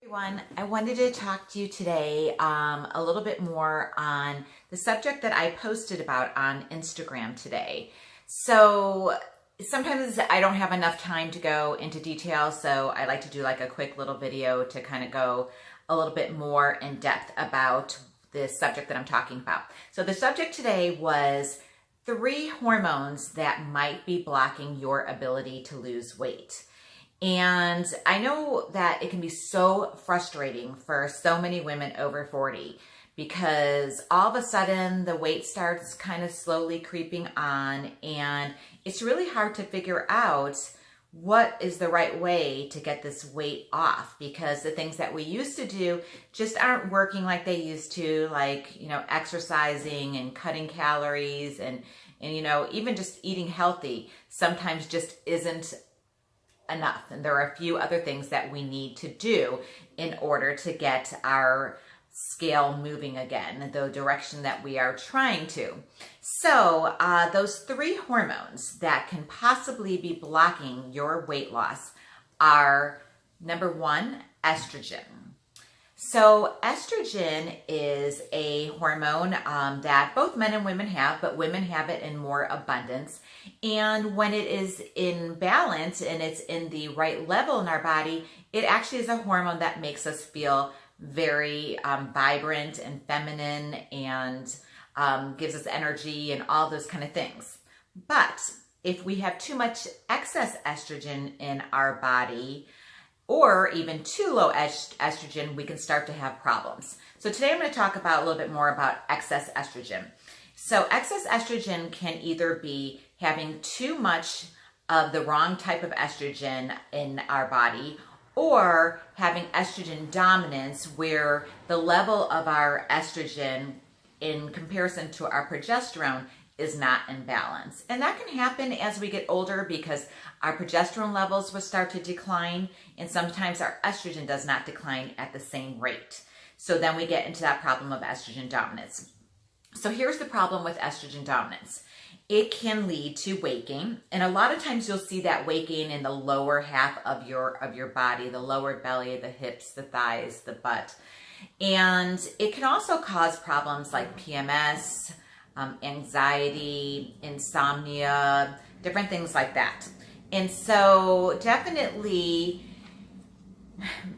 Everyone, I wanted to talk to you today a little bit more on the subject that I posted about on Instagram today. So sometimes I don't have enough time to go into detail, so I like to do like a quick little video to kind of go a little bit more in depth about the subject that I'm talking about. So the subject today was 3 hormones that might be blocking your ability to lose weight. And I know that it can be so frustrating for so many women over 40 because all of a sudden the weight starts kind of slowly creeping on, and it's really hard to figure out what is the right way to get this weight off, because the things that we used to do just aren't working like they used to, like, exercising and cutting calories and even just eating healthy sometimes just isn't enough. And there are a few other things that we need to do in order to get our scale moving again, the direction that we are trying to. So those 3 hormones that can possibly be blocking your weight loss are, number 1, estrogen. So estrogen is a hormone that both men and women have, but women have it in more abundance. And when it is in balance and it's in the right level in our body, it actually is a hormone that makes us feel very vibrant and feminine and gives us energy and all those kind of things. But if we have too much excess estrogen in our body, or even too low estrogen, we can start to have problems. So today I'm going to talk about a little bit more about excess estrogen. So excess estrogen can either be having too much of the wrong type of estrogen in our body, or having estrogen dominance, where the level of our estrogen in comparison to our progesterone is not in balance. And that can happen as we get older because our progesterone levels will start to decline, and sometimes our estrogen does not decline at the same rate. So then we get into that problem of estrogen dominance. So here's the problem with estrogen dominance. It can lead to weight gain, and a lot of times you'll see that weight gain in the lower half of your body, the lower belly, the hips, the thighs, the butt. And it can also cause problems like PMS, anxiety, insomnia, different things like that. And so definitely,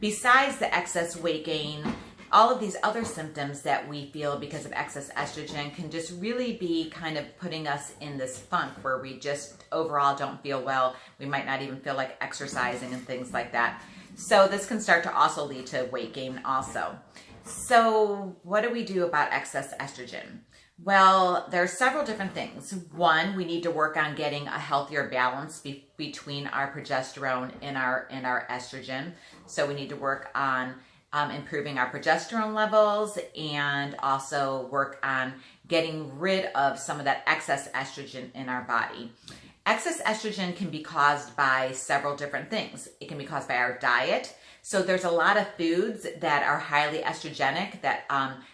besides the excess weight gain, all of these other symptoms that we feel because of excess estrogen can just really be kind of putting us in this funk where we just overall don't feel well. We might not even feel like exercising and things like that. So this can start to also lead to weight gain also. So what do we do about excess estrogen? Well, there are several different things. One, we need to work on getting a healthier balance between our progesterone and our estrogen. So we need to work on improving our progesterone levels, and also work on getting rid of some of that excess estrogen in our body. Excess estrogen can be caused by several different things. It can be caused by our diet. So there's a lot of foods that are highly estrogenic that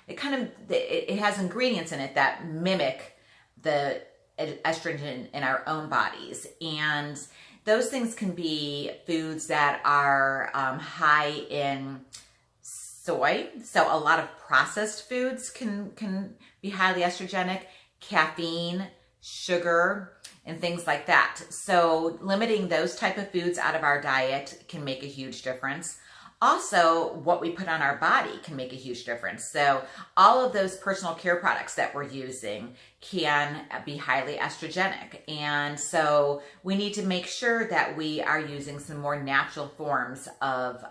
it has ingredients in it that mimic the estrogen in our own bodies. And those things can be foods that are high in soy. So a lot of processed foods can be highly estrogenic, caffeine, sugar, and things like that. So limiting those type of foods out of our diet can make a huge difference. Also, what we put on our body can make a huge difference. So all of those personal care products that we're using can be highly estrogenic. And so we need to make sure that we are using some more natural forms of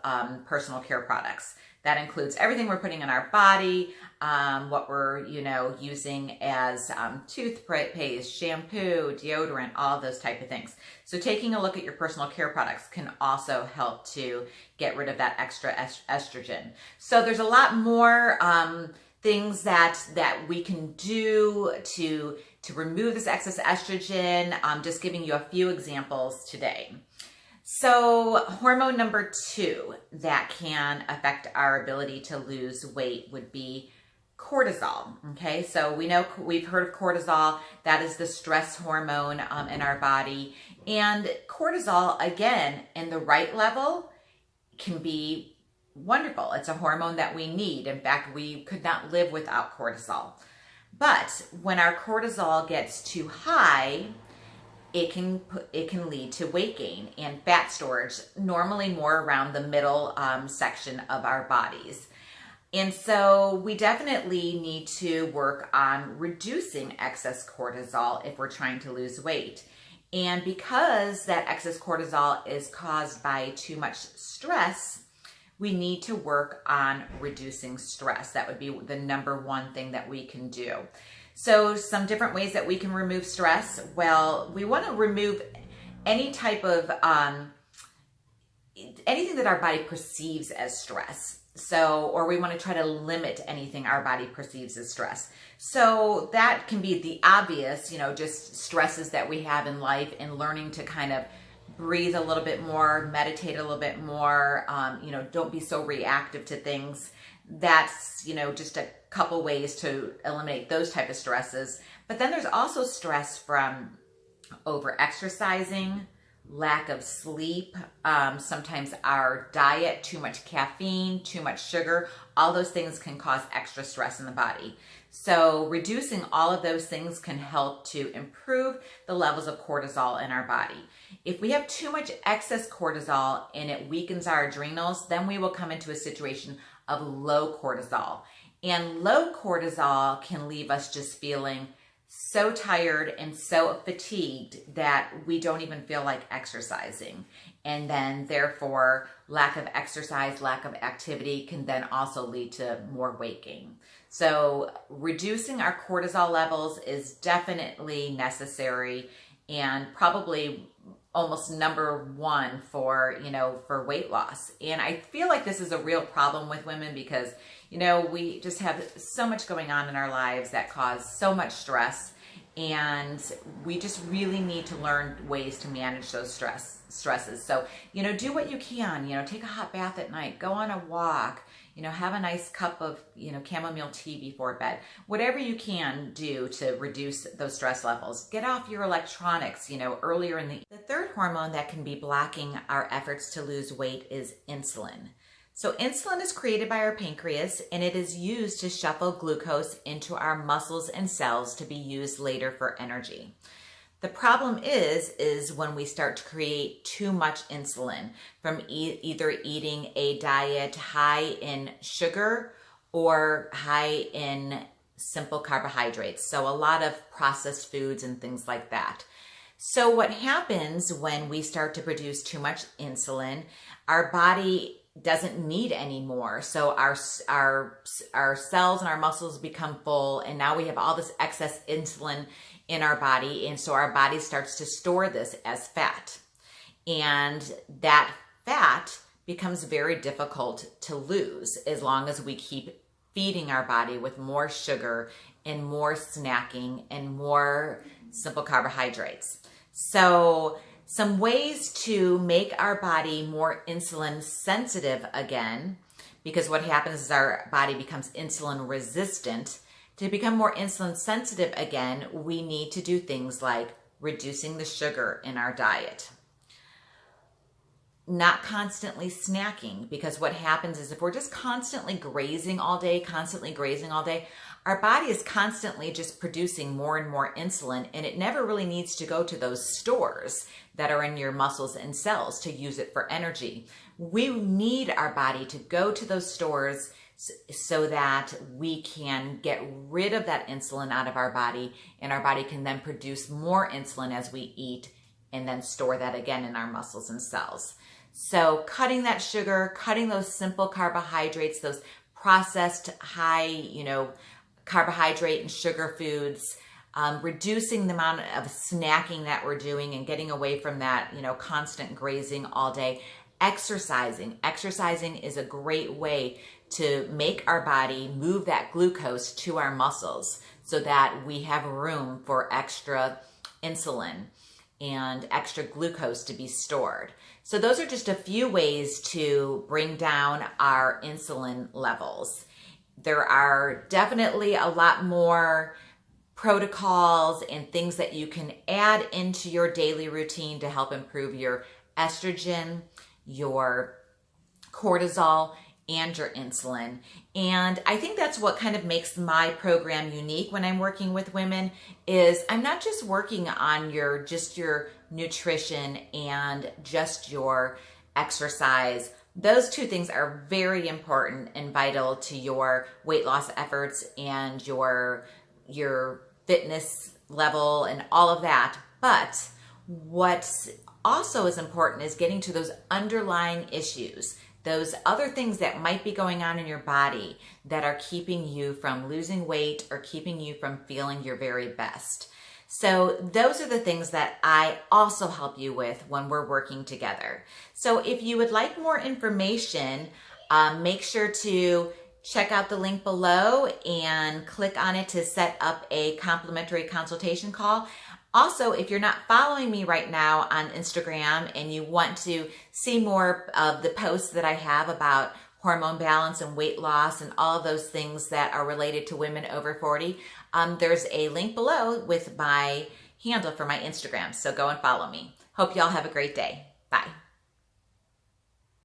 personal care products. That includes everything we're putting in our body, what we're, using as toothpaste, shampoo, deodorant, all those type of things. So taking a look at your personal care products can also help to get rid of that extra estrogen. So there's a lot more things that we can do to remove this excess estrogen. I'm just giving you a few examples today. So hormone number 2 that can affect our ability to lose weight would be cortisol. Okay, so we've heard of cortisol. That is the stress hormone in our body. And cortisol, again, in the right level, can be wonderful. It's a hormone that we need. In fact, we could not live without cortisol. But when our cortisol gets too high, it can lead to weight gain and fat storage, normally more around the middle section of our bodies. And so we definitely need to work on reducing excess cortisol if we're trying to lose weight. And because that excess cortisol is caused by too much stress, we need to work on reducing stress. That would be the number one thing that we can do. So some different ways that we can remove stress. Well, we want to remove any type of, anything that our body perceives as stress. So, or we want to try to limit anything our body perceives as stress. So that can be the obvious, just stresses that we have in life, and learning to kind of breathe a little bit more, meditate a little bit more, don't be so reactive to things. That's, just a couple ways to eliminate those type of stresses. But then there's also stress from over exercising, lack of sleep, sometimes our diet, too much caffeine, too much sugar, all those things can cause extra stress in the body. So reducing all of those things can help to improve the levels of cortisol in our body. If we have too much excess cortisol and it weakens our adrenals, then we will come into a situation of low cortisol. And low cortisol can leave us just feeling so tired and so fatigued that we don't even feel like exercising. And then therefore, lack of exercise, lack of activity can then also lead to more weight gain. So reducing our cortisol levels is definitely necessary, and probably almost number one for, for weight loss. And I feel like this is a real problem with women because, we just have so much going on in our lives that cause so much stress. And we just really need to learn ways to manage those stresses. So, do what you can, take a hot bath at night, go on a walk, have a nice cup of, chamomile tea before bed. Whatever you can do to reduce those stress levels. Get off your electronics, earlier in the third hormone that can be blocking our efforts to lose weight is insulin. So insulin is created by our pancreas, and it is used to shuffle glucose into our muscles and cells to be used later for energy. The problem is when we start to create too much insulin from either eating a diet high in sugar or high in simple carbohydrates. So a lot of processed foods and things like that. So what happens when we start to produce too much insulin, our body doesn't need anymore. So our cells and our muscles become full, and now we have all this excess insulin in our body, and so our body starts to store this as fat. And that fat becomes very difficult to lose as long as we keep feeding our body with more sugar and more snacking and more simple carbohydrates. So some ways to make our body more insulin sensitive again, because what happens is our body becomes insulin resistant. To become more insulin sensitive again, we need to do things like reducing the sugar in our diet. Not constantly snacking, because what happens is if we're just constantly grazing all day, our body is constantly just producing more and more insulin, and it never really needs to go to those stores that are in your muscles and cells to use it for energy. We need our body to go to those stores so that we can get rid of that insulin out of our body, and our body can then produce more insulin as we eat and then store that again in our muscles and cells. So cutting that sugar, cutting those simple carbohydrates, those processed high, carbohydrate and sugar foods, reducing the amount of snacking that we're doing and getting away from that, constant grazing all day. Exercising is a great way to make our body move that glucose to our muscles so that we have room for extra insulin and extra glucose to be stored. So those are just a few ways to bring down our insulin levels. There are definitely a lot more protocols and things that you can add into your daily routine to help improve your estrogen, your cortisol, and your insulin. And I think that's what kind of makes my program unique when I'm working with women, is I'm not just working on your nutrition and just your exercise. Those two things are very important and vital to your weight loss efforts and your fitness level and all of that. But what's also is important is getting to those underlying issues, those other things that might be going on in your body that are keeping you from losing weight or keeping you from feeling your very best. So those are the things that I also help you with when we're working together. So if you would like more information, make sure to check out the link below and click on it to set up a complimentary consultation call. Also, if you're not following me right now on Instagram and you want to see more of the posts that I have about hormone balance and weight loss and all of those things that are related to women over 40, there's a link below with my handle for my Instagram. So go and follow me. Hope y'all have a great day.